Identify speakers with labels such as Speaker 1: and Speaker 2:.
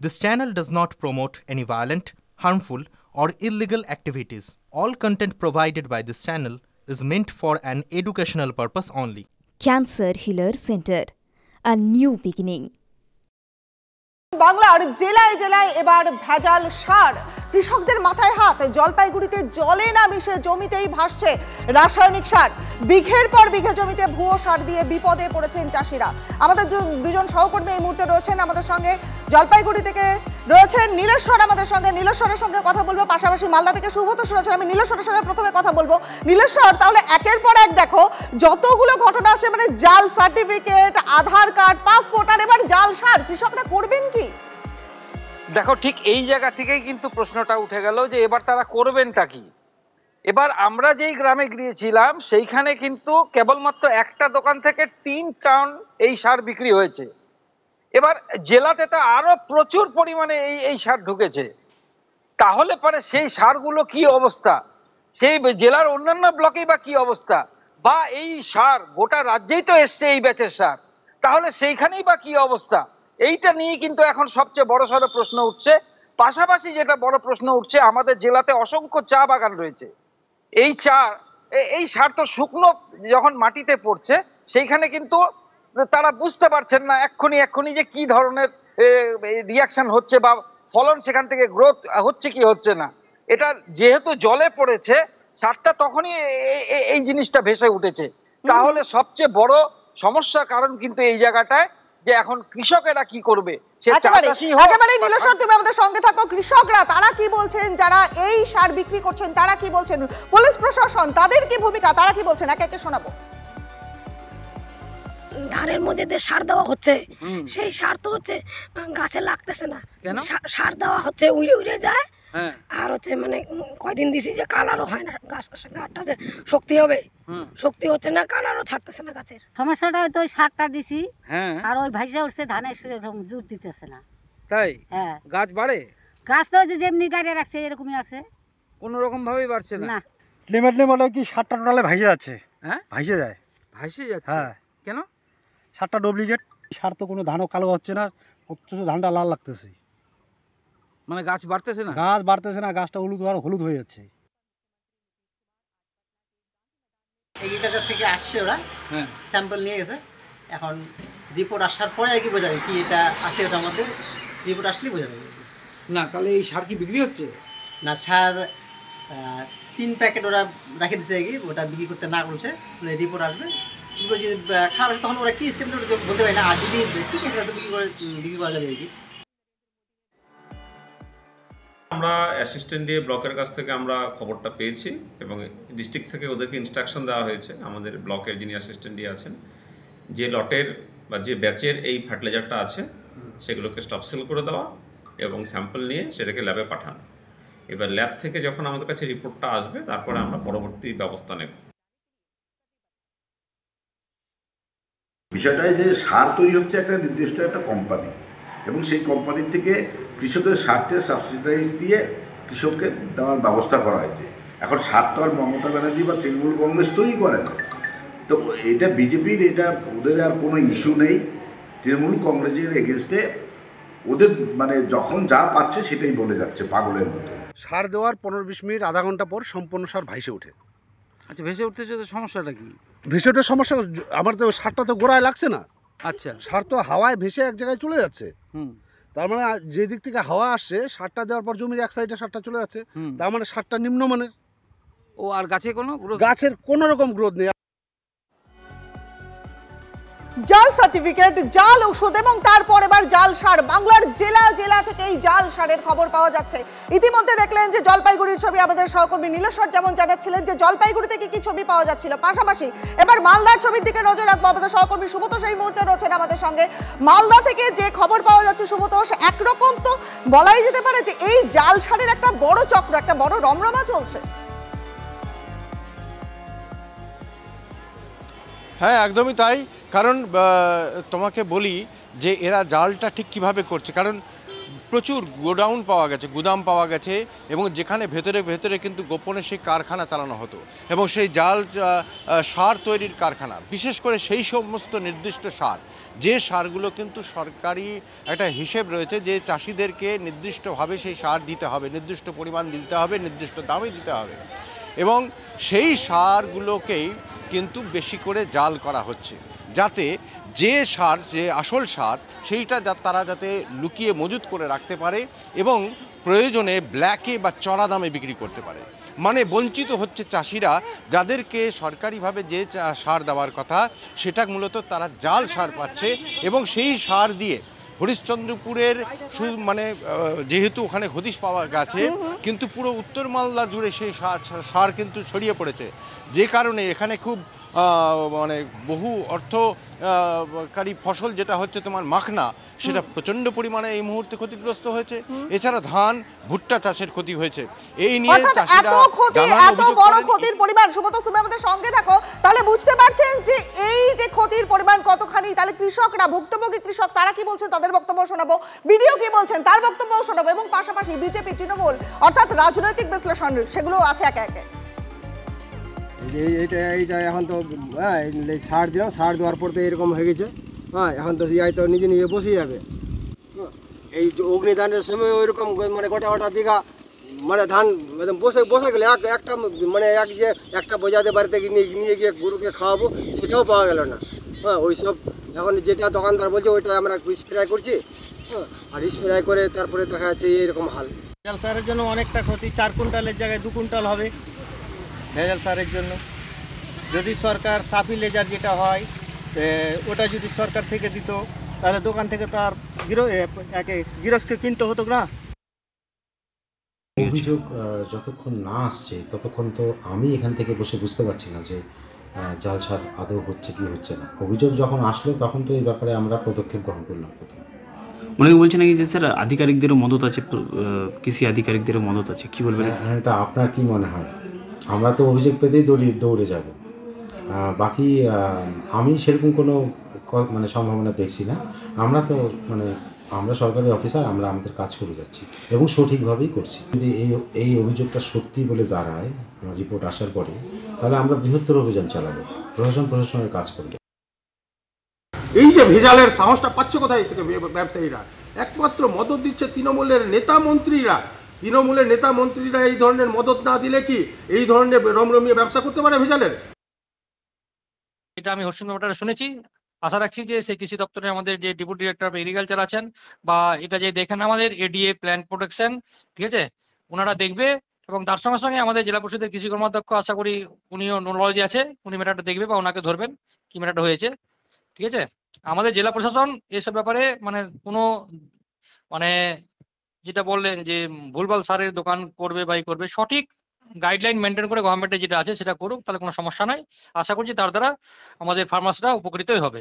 Speaker 1: This channel does not promote any violent, harmful, or illegal activities. All content provided by this channel is meant for an educational purpose only.
Speaker 2: Cancer Healer Center, a new beginning.
Speaker 3: বাংলার জেলায় জেলায় এবার ভেজাল সার, কৃষকদের মাথায় হাত। জলপাইগুড়িতে জলে না মিশে জমিতেই ভাসছে রাসায়নিক সার। বিঘের পর বিঘে জমিতে ভুয়ো সার দিয়ে বিপদে পড়েছেন চাষিরা। আমাদের দুজন সহকর্মী এই মুহূর্তে রয়েছেন আমাদের সঙ্গে। জলপাইগুড়ি থেকে রয়েছেন নীলেশ্বর আমাদের সঙ্গে, নীলেশ্বরের সঙ্গে কথা বলবো। পাশাপাশি মালদা থেকে সুব্রত রয়েছেন। আমি নীলেশ্বরের সঙ্গে প্রথমে কথা বলবো। নীলেশ্বর, তাহলে একের পর এক দেখো যতগুলো ঘটনা আসে, মানে জাল সার্টিফিকেট, আধার কার্ড, পাসপোর্ট, আর এবার জাল সার, কৃষকরা করবেন কি?
Speaker 4: দেখো, ঠিক এই জায়গা থেকেই কিন্তু প্রশ্নটা উঠে গেল যে এবার তারা করবেনটা কি। এবার আমরা যেই গ্রামে গিয়েছিলাম সেইখানে কিন্তু কেবলমাত্র একটা দোকান থেকে 3 টন এই সার বিক্রি হয়েছে। এবার জেলাতে তো আরো প্রচুর পরিমাণে এই সার ঢুকেছে। তাহলে পরে সেই সারগুলো কি অবস্থা, সেই জেলার অন্যান্য ব্লকেই বা কি অবস্থা, বা এই সার গোটা রাজ্যেই তো এসছে এই ব্যাচের সার, তাহলে সেইখানেই বা কি অবস্থা, এইটা নিয়ে কিন্তু এখন সবচেয়ে বড় সড়ো প্রশ্ন উঠছে। পাশাপাশি যেটা বড় প্রশ্ন উঠছে, আমাদের জেলাতে অসংখ্য চা বাগান রয়েছে। এই সার তো শুকনো যখন মাটিতে পড়ছে সেইখানে কিন্তু তারা বুঝতে পারছেন না এক্ষুনি যে কি ধরনের রিয়াকশন হচ্ছে বা ফলন সেখান থেকে গ্রোথ হচ্ছে কি হচ্ছে না। এটা যেহেতু জলে পড়েছে সারটা, তখনই এই জিনিসটা ভেসে উঠেছে। তাহলে সবচেয়ে বড় সমস্যার কারণ কিন্তু এই জায়গাটায় যে এখন কৃষকেরা কি করবে।
Speaker 3: একেবারে নীলেশ্বর, তুমি আমাদের সঙ্গে থাকো। কৃষকরা তারা কি বলছেন, যারা এই সার বিক্রি করছেন তারা কি বলছেন, পুলিশ প্রশাসন তাদের কি ভূমিকা, তারা কি বলছেন, একে একে শোনাবো।
Speaker 5: ধানের মধ্যে যে সার দেওয়া হচ্ছে সেই সার তো হচ্ছে গাছে লাগতেছে না। সার দেওয়া হচ্ছে উড়ে উড়ে যায়। আর হচ্ছে মানে কয়দিন দিছি যে কালারও হয় না, গাছটা যে শক্তি হবে, শক্তি হচ্ছে না, কালারও ছাড়তেছে না গাছের।
Speaker 6: সমস্যাটা হয়তো ওই সারটা দিছি আর ওই ভাইসা উঠছে, ধানের জোর দিতেছে না।
Speaker 4: তাই গাছ বাড়ে?
Speaker 6: গাছ তো যেমনি গাড়ি রাখছে এরকমই আছে,
Speaker 4: কোন রকম ভাবেই বাড়ছে না।
Speaker 7: লিমিটলি মানে কি সারটা টোটালে ভাইসে যাচ্ছে। ভাইসে যায়।
Speaker 4: ভাইসে যাচ্ছে?
Speaker 7: হ্যাঁ।
Speaker 4: কেন?
Speaker 7: সারটা ডুপ্লিকেট সার, তো কোনো ধানও কালো হচ্ছে না, অথচ ধানটা লাল লাগতেছে।
Speaker 4: মানে গাছ বাড়তেছে না?
Speaker 7: গাছ বাড়তেছে না, গাছটা হলুদ হয়ে যাচ্ছে।
Speaker 8: এগ্রিকালচার থেকে আসছে, ওরা স্যাম্পল নিয়ে গেছে। এখন রিপোর্ট আসার পরে আর কি বোঝা যাবে কি এটা আছে, ওটার মধ্যে রিপোর্ট আসলেই বোঝা যাবে। না, তাহলে এই সার কি বিক্রি হচ্ছে না? সার 3 প্যাকেট ওরা রেখে দিচ্ছে আর কি, ওটা বিক্রি করতে না করছে। রিপোর্ট আসবে, যদি খারাপ আসে তখন ওরা কি স্টেপ বলতে পারে না। আর যদি ঠিক আছে তাহলে বিক্রি করা যাবে আর কি।
Speaker 9: আমরা অ্যাসিস্ট্যান্ট দিয়ে ব্লকের কাছ থেকে আমরা খবরটা পেয়েছি এবং ডিস্ট্রিক্ট থেকে ওদেরকে ইনস্ট্রাকশন দেওয়া হয়েছে, আমাদের ব্লকের যিনি অ্যাসিস্ট্যান্ট দিয়ে আছেন, যে লটের বা যে ব্যাচের এই ফার্টিলাইজারটা আছে সেগুলোকে স্টপ সেল করে দেওয়া এবং স্যাম্পল নিয়ে সেটাকে ল্যাবে পাঠানো। এবার ল্যাব থেকে যখন আমাদের কাছে রিপোর্টটা আসবে তারপরে আমরা পরবর্তী ব্যবস্থা নেব।
Speaker 10: বিষয়টা যে সার তৈরি হচ্ছে একটা নির্দিষ্ট একটা কোম্পানি, এবং সেই কোম্পানির থেকে কৃষকের স্বার্থে সাবসিডাইজ দিয়ে কৃষককে দেওয়ার ব্যবস্থা করা হয়েছে। এখন সার তো আর মমতা ব্যানার্জি বা তৃণমূল কংগ্রেস তৈরি করে না, তো এটা বিজেপির, এটা ওদের আর কোনো ইস্যু নেই। তৃণমূল কংগ্রেসের এগেনস্টে ওদের মানে যখন যা পাচ্ছে সেটাই বলে যাচ্ছে পাগলের মতো।
Speaker 7: সার দেওয়ার 15-20 মিনিট আধা ঘন্টা পর সম্পূর্ণ সার ভাইসে ওঠে।
Speaker 4: আচ্ছা, ভেসে উঠতেছে তো সমস্যাটা কি?
Speaker 7: ভেসে ওঠার সমস্যা, আমার তো সারটা তো গোড়ায় লাগছে না।
Speaker 4: আচ্ছা,
Speaker 7: সার তো হাওয়ায় ভেসে এক জায়গায় চলে যাচ্ছে। তার মানে যে দিক থেকে হাওয়া আসছে সারটা দেওয়ার পর জমির এক সাইডে সারটা চলে যাচ্ছে, তার মানে সারটা নিম্নমানের।
Speaker 4: ও, আর
Speaker 7: গাছের কোনো রকম গ্রোথ নেই।
Speaker 3: জাল সার্টিফিকেট, জাল ওষুধ এবং তারপর এবার জাল সার। বাংলার জেলা জেলা থেকে এই জাল সারের খবর পাওয়া যাচ্ছে। ইতিমধ্যে দেখলেন যে জলপাইগুড়ির ছবি, আমাদের সহকর্মী নীলেশ্বর যেমন জানাচ্ছিলেন যে জলপাইগুড়ি থেকে কি ছবি পাওয়া যাচ্ছিল। পাশাপাশি এবার মালদার ছবির দিকে নজর রাখবো। আমাদের সহকর্মী সুব্রত সেই মুহূর্তে রয়েছেন আমাদের সঙ্গে। মালদা থেকে যে খবর পাওয়া যাচ্ছে সুব্রত, একরকম তো বলাই যেতে পারে যে এই জাল সারের একটা বড় চক্র, একটা বড় রমরমা চলছে।
Speaker 11: হ্যাঁ, একদমই তাই। কারণ তোমাকে বলি যে এরা জালটা ঠিক কিভাবে করছে, কারণ প্রচুর গোডাউন পাওয়া গেছে, গুদাম পাওয়া গেছে, এবং যেখানে ভেতরে ভেতরে কিন্তু গোপনে সেই কারখানা চালানো হতো এবং সেই জাল সার তৈরির কারখানা, বিশেষ করে সেই সমস্ত নির্দিষ্ট সার, যে সারগুলো কিন্তু সরকারি একটা হিসেব রয়েছে যে চাষিদেরকে নির্দিষ্টভাবে সেই সার দিতে হবে, নির্দিষ্ট পরিমাণ দিতে হবে, নির্দিষ্ট দামে দিতে হবে, এবং সেই সারগুলোকেই কিন্তু বেশি করে জাল করা হচ্ছে, যাতে যে সার, যে আসল সার, সেইটা তারা যাতে লুকিয়ে মজুত করে রাখতে পারে এবং প্রয়োজনে ব্ল্যাকে বা চড়া দামে বিক্রি করতে পারে। মানে বঞ্চিত হচ্ছে চাষিরা, যাদেরকে সরকারিভাবে যে সার দেওয়ার কথা সেটা মূলত তারা জাল সার পাচ্ছে, এবং সেই সার দিয়ে হরিশ্চন্দ্রপুরের মানে যেহেতু ওখানে হদিশ পাওয়া গেছে, কিন্তু পুরো উত্তর মালদা জুড়ে সেই সার কিন্তু ছড়িয়ে পড়েছে, যে কারণে এখানে খুব মানে বহু অর্থকারী ফসল যেটা হচ্ছে তোমার মাখনা, সেটা প্রচন্ড পরিমাণে এই মুহূর্তে ক্ষতিগ্রস্ত হয়েছে। এছাড়া ধান, ভুট্টা চাষের ক্ষতি হয়েছে। এই নিয়ে চাষিরা
Speaker 3: এত বড় ক্ষতির পরিমাণ, সুব্রত তুমি আমাদের সঙ্গে থাকো, তাহলে বুঝতে পারছেন যে এই যে ক্ষতির পরিমাণ কতখানি। তাহলে কৃষকরা, ভুক্তভোগী কৃষক, তারা কি বলছেন তাদের বক্তব্য শোনাবো, ভিডিও কি বলছেন তার বক্তব্য শোনাবো, এবং পাশাপাশি বিজেপি, তৃণমূল অর্থাৎ রাজনৈতিক বিশ্লেষণ সেগুলো আছে একে একে।
Speaker 12: এইটা এখন তো সার দিলাম, সার দেওয়ার পর তো এরকম হয়ে গেছে। হ্যাঁ, এখন তো ইয়াই তো নিজে নিজে বসে যাবে। এই অগ্নিদানের সময় ওইরকম মানে গোটা দিঘা মানে ধান বসে গেলে একটা মানে একটা বোঝাতে বাড়িতে নিয়ে গিয়ে গরুকে খাওয়াবো, সেটাও পাওয়া গেল না। হ্যাঁ, ওই সব এখন যেটা দোকানদার বলছে ওইটা আমরা স্প্রে করছি। হ্যাঁ, আর স্প্রে করে তারপরে দেখা যাচ্ছে এরকম হাল।
Speaker 13: ভেজাল সারের জন্য অনেকটা ক্ষতি, 4 কুইন্টালের জায়গায় 2 কুইন্টাল হবে ভেজাল সারের জন্য। যদি সরকার সাফি লেজার যেটা হয় ওটা যদি সরকার থেকে দিত, তাহলে দোকান থেকে তো আর গৃহস্থকে কিনতে হতো না।
Speaker 14: অভিযোগ যতক্ষণ না আসছে ততক্ষণ তো আমি এখান থেকে বসে বুঝতে পারছি না যে জাল সার আদৌ হচ্ছে কি হচ্ছে না। অভিযোগ যখন আসলো তখন তো এই ব্যাপারে আমরা পদক্ষেপ গ্রহণ করলাম। প্রথম
Speaker 15: অনেকে বলছে নাকি যে স্যার আধিকারিকদেরও মদত আছে, কৃষি আধিকারিকদেরও মদত আছে, কি বলবেন?
Speaker 14: এটা আপনার কি মনে হয়? আমরা তো অভিযোগ পেতেই দৌড়ে যাব। বাকি আমি সেরকম কোনো মানে সম্ভাবনা দেখছি না। আমরা তো মানে আমরা সরকারি অফিসার, আমরা আমাদের কাজ করে যাচ্ছি এবং সঠিকভাবেই করছি। যদি এই অভিযোগটা সত্যি বলে দাঁড়ায় রিপোর্ট আসার পরে, তাহলে আমরা বৃহত্তর অভিযান চালাবো, প্রশাসনের কাজ করবে।
Speaker 16: এই যে ভেজালের সাহসটা পাচ্ছে কোথায় থেকে ব্যবসায়ীরা? একমাত্র মদত দিচ্ছে তৃণমূলের নেতা মন্ত্রীরা। তৃণমূলের নেতা মন্ত্রীরা এই ধরনের মদত না দিলে কি এই ধরনের রমরমিয়ে ব্যবসা করতে পারে ভেজালের?
Speaker 17: এটা আমি হর্ষণ ব্যাপারটা শুনেছি। আশা রাখছি যে সেই কৃষি দপ্তরে আমাদের যে ডেপুটি ডিরেক্টর অফ এগ্রিকালচার আছেন, বা এটা যে দেখেন আমাদের এডিএ প্ল্যান্ট প্রোটেকশন, ঠিক আছে, ওনারা দেখবে, এবং তার সঙ্গে সঙ্গে আমাদের জেলা পরিষদের কৃষি কর্মাধ্যক্ষ, আশা করি উনিও নলেজ আছে, উনি ম্যাটারটা দেখবে বা ওনাকে ধরবেন কি ম্যাটারটা হয়েছে। ঠিক আছে, আমাদের জেলা প্রশাসন এসব ব্যাপারে মানে কোনো মানে যেটা বললেন যে ভুলভাল সারের দোকান করবে বা করবে, সঠিক গাইডলাইন মেনটেন করে গভর্নমেন্টের যেটা আছে সেটা করুক, তাহলে কোনো সমস্যা নাই। আশা করছি তার দ্বারা আমাদের ফার্মার্সরা উপকৃতই হবে।